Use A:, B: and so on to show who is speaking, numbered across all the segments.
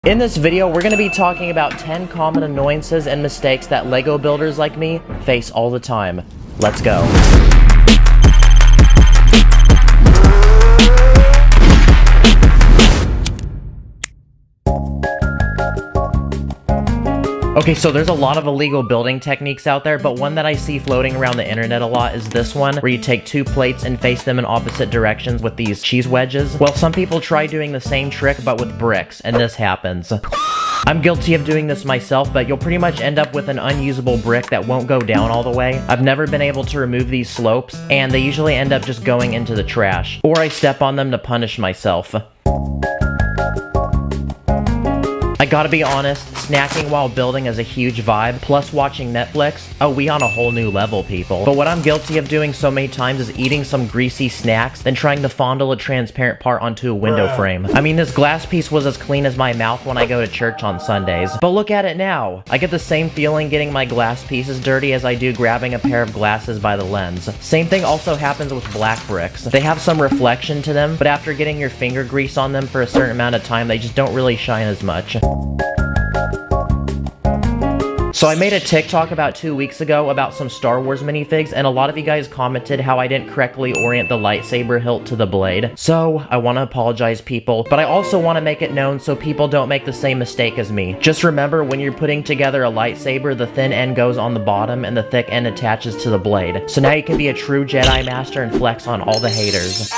A: In this video, we're going to be talking about 10 common annoyances and mistakes that LEGO builders like me face all the time. Let's go. Okay, so there's a lot of illegal building techniques out there, but one that I see floating around the internet a lot is this one, where you take two plates and face them in opposite directions with these cheese wedges. Well, some people try doing the same trick, but with bricks, and this happens. I'm guilty of doing this myself, but you'll pretty much end up with an unusable brick that won't go down all the way. I've never been able to remove these slopes, and they usually end up just going into the trash. Or I step on them to punish myself. I gotta be honest, snacking while building is a huge vibe, plus watching Netflix, oh, we on a whole new level, people. But what I'm guilty of doing so many times is eating some greasy snacks, then trying to fondle a transparent part onto a window frame. I mean, this glass piece was as clean as my mouth when I go to church on Sundays. But look at it now. I get the same feeling getting my glass pieces dirty as I do grabbing a pair of glasses by the lens. Same thing also happens with black bricks. They have some reflection to them, but after getting your finger grease on them for a certain amount of time, they just don't really shine as much. So I made a TikTok about 2 weeks ago about some Star Wars minifigs, and a lot of you guys commented how I didn't correctly orient the lightsaber hilt to the blade. So I want to apologize, people, but I also want to make it known so people don't make the same mistake as me. Just remember, when you're putting together a lightsaber, the thin end goes on the bottom and the thick end attaches to the blade. So now you can be a true Jedi Master and flex on all the haters.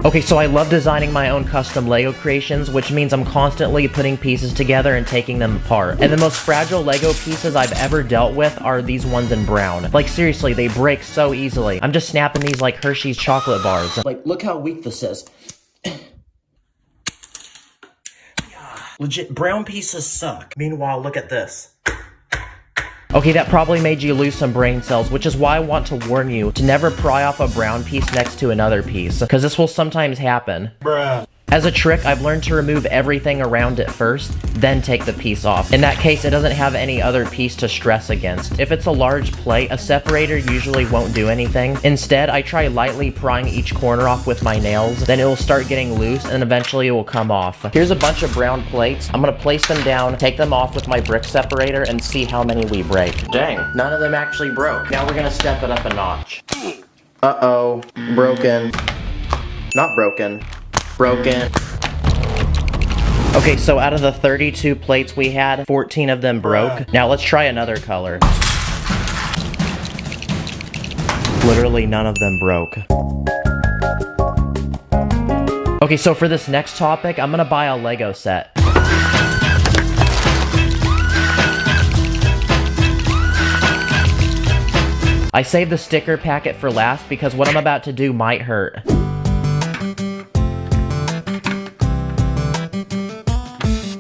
A: Okay, so I love designing my own custom LEGO creations, which means I'm constantly putting pieces together and taking them apart. And the most fragile LEGO pieces I've ever dealt with are these ones in brown. Like, seriously, they break so easily. I'm just snapping these like Hershey's chocolate bars. Like, look how weak this is. Legit, brown pieces suck. Meanwhile, look at this. Okay, that probably made you lose some brain cells, which is why I want to warn you to never pry off a brown piece next to another piece, because this will sometimes happen. Bruh. As a trick, I've learned to remove everything around it first, then take the piece off. In that case, it doesn't have any other piece to stress against. If it's a large plate, a separator usually won't do anything. Instead, I try lightly prying each corner off with my nails, then it will start getting loose, and eventually it will come off. Here's a bunch of brown plates. I'm gonna place them down, take them off with my brick separator, and see how many we break. Dang, none of them actually broke. Now we're gonna step it up a notch. Uh-oh, broken. Not broken. Broken. Okay, so out of the 32 plates we had, 14 of them broke. Now let's try another color. Literally none of them broke. Okay, so for this next topic, I'm gonna buy a LEGO set. I saved the sticker packet for last because what I'm about to do might hurt.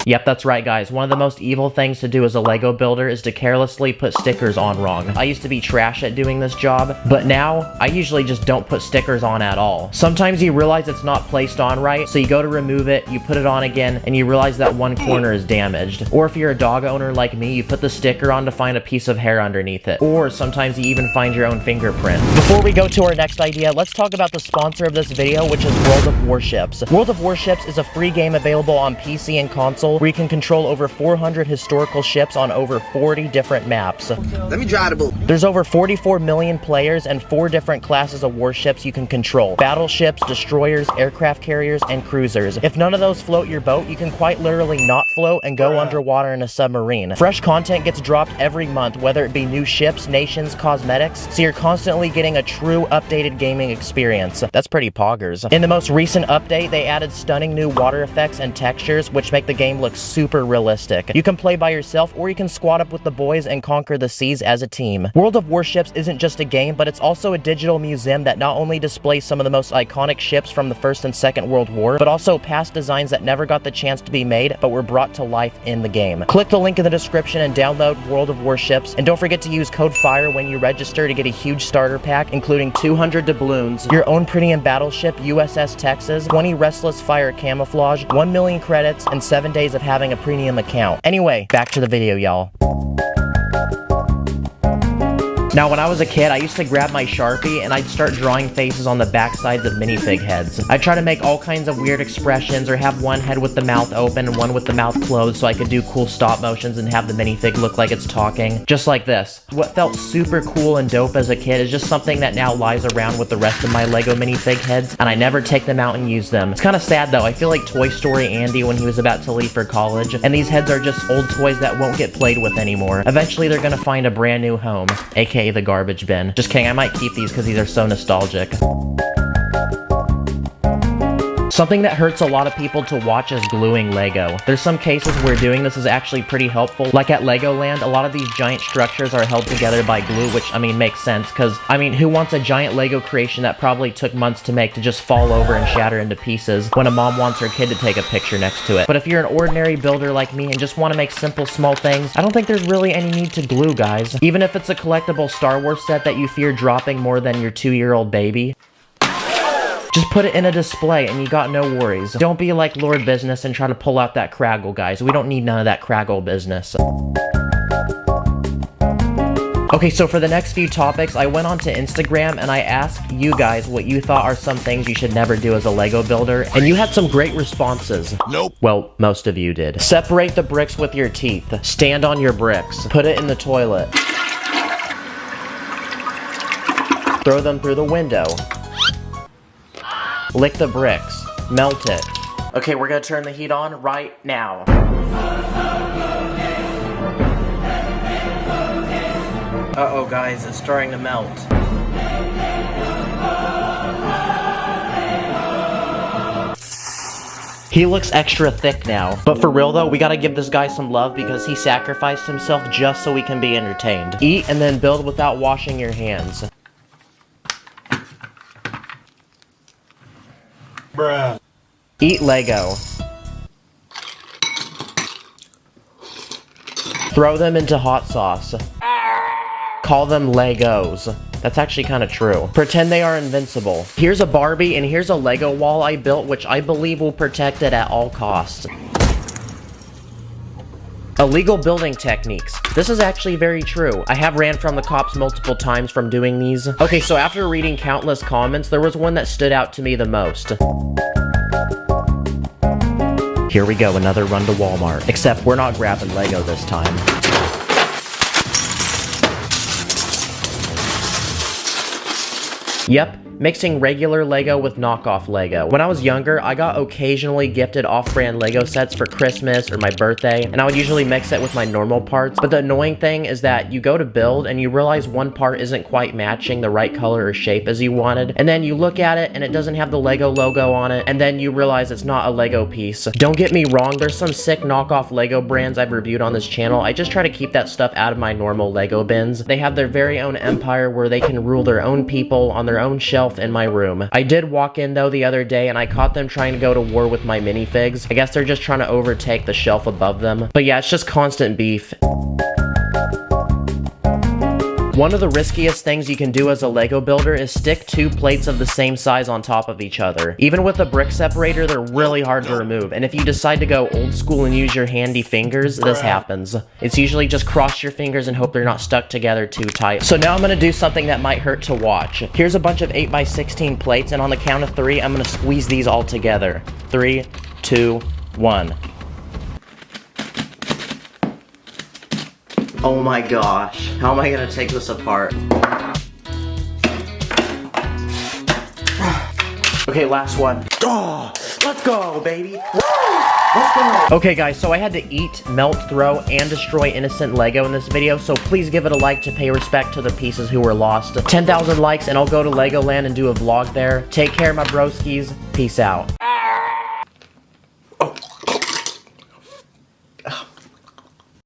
A: Yep, that's right, guys. One of the most evil things to do as a LEGO builder is to carelessly put stickers on wrong. I used to be trash at doing this job, but now I usually just don't put stickers on at all. Sometimes you realize it's not placed on right, so you go to remove it, you put it on again, and you realize that one corner is damaged. Or if you're a dog owner like me, you put the sticker on to find a piece of hair underneath it. Or sometimes you even find your own fingerprint. Before we go to our next idea, let's talk about the sponsor of this video, which is World of Warships. World of Warships is a free game available on PC and console, where you can control over 400 historical ships on over 40 different maps.
B: Let me drive the boat.
A: There's over 44 million players and 4 different classes of warships you can control. Battleships, destroyers, aircraft carriers, and cruisers. If none of those float your boat, you can quite literally not float and go underwater in a submarine. Fresh content gets dropped every month, whether it be new ships, nations, cosmetics, so you're constantly getting a true updated gaming experience. That's pretty poggers. In the most recent update, they added stunning new water effects and textures, which make the game look super realistic. You can play by yourself, or you can squad up with the boys and conquer the seas as a team. World of Warships isn't just a game, but it's also a digital museum that not only displays some of the most iconic ships from the First and Second World War, but also past designs that never got the chance to be made, but were brought to life in the game. Click the link in the description and download World of Warships, and don't forget to use code FIRE when you register to get a huge starter pack, including 200 doubloons, your own premium battleship USS Texas, 20 Restless Fire camouflage, 1 million credits, and 7 days of having a premium account. Anyway, back to the video, y'all. Now, when I was a kid, I used to grab my Sharpie and I'd start drawing faces on the backsides of minifig heads. I'd try to make all kinds of weird expressions or have one head with the mouth open and one with the mouth closed so I could do cool stop motions and have the minifig look like it's talking. Just like this. What felt super cool and dope as a kid is just something that now lies around with the rest of my Lego minifig heads, and I never take them out and use them. It's kind of sad though. I feel like Toy Story Andy when he was about to leave for college, and these heads are just old toys that won't get played with anymore. Eventually they're gonna find a brand new home, aka the garbage bin. Just kidding, I might keep these because these are so nostalgic. Something that hurts a lot of people to watch is gluing Lego. There's some cases where doing this is actually pretty helpful. Like at Legoland, a lot of these giant structures are held together by glue, which, I mean, makes sense, because, I mean, who wants a giant Lego creation that probably took months to make to just fall over and shatter into pieces when a mom wants her kid to take a picture next to it? But if you're an ordinary builder like me and just want to make simple, small things, I don't think there's really any need to glue, guys. Even if it's a collectible Star Wars set that you fear dropping more than your 2-year-old baby, just put it in a display and you got no worries. Don't be like Lord Business and try to pull out that Craggle, guys. We don't need none of that Craggle business. Okay, so for the next few topics, I went onto Instagram and I asked you guys what you thought are some things you should never do as a Lego builder, and you had some great responses. Nope. Well, most of you did. Separate the bricks with your teeth. Stand on your bricks. Put it in the toilet. Throw them through the window. Lick the bricks. Melt it. Okay, we're gonna turn the heat on right now. Uh-oh, guys, it's starting to melt. He looks extra thick now. But for real though, we gotta give this guy some love because he sacrificed himself just so we can be entertained. Eat and then build without washing your hands. Bruh. Eat Lego. Throw them into hot sauce. Call them Legos. That's actually kind of true. Pretend they are invincible. Here's a Barbie and here's a Lego wall I built, which I believe will protect it at all costs. Illegal building techniques. This is actually very true. I have ran from the cops multiple times from doing these. Okay, so after reading countless comments, there was one that stood out to me the most. Here we go, another run to Walmart. Except we're not grabbing Lego this time. Yep. Mixing regular Lego with knockoff Lego. When I was younger, I got occasionally gifted off-brand Lego sets for Christmas or my birthday, and I would usually mix it with my normal parts. But the annoying thing is that you go to build and you realize one part isn't quite matching the right color or shape as you wanted, and then you look at it and it doesn't have the Lego logo on it, and then you realize it's not a Lego piece. Don't get me wrong, there's some sick knockoff Lego brands I've reviewed on this channel. I just try to keep that stuff out of my normal Lego bins. They have their very own empire where they can rule their own people on their own shelf in my room. I did walk in though the other day and I caught them trying to go to war with my minifigs. I guess they're just trying to overtake the shelf above them. But yeah, it's just constant beef. One of the riskiest things you can do as a Lego builder is stick 2 plates of the same size on top of each other. Even with a brick separator, they're really hard to remove, and if you decide to go old school and use your handy fingers, this happens. It's usually just cross your fingers and hope they're not stuck together too tight. So now I'm gonna do something that might hurt to watch. Here's a bunch of 8x16 plates, and on the count of 3, I'm gonna squeeze these all together. 3, 2, 1. Oh my gosh, how am I gonna take this apart? Okay, last one. Oh, let's go, baby. Woo! Let's go. Okay, guys, so I had to eat, melt, throw, and destroy innocent Lego in this video, so please give it a like to pay respect to the pieces who were lost. 10,000 likes, and I'll go to Legoland and do a vlog there. Take care, my broskies. Peace out.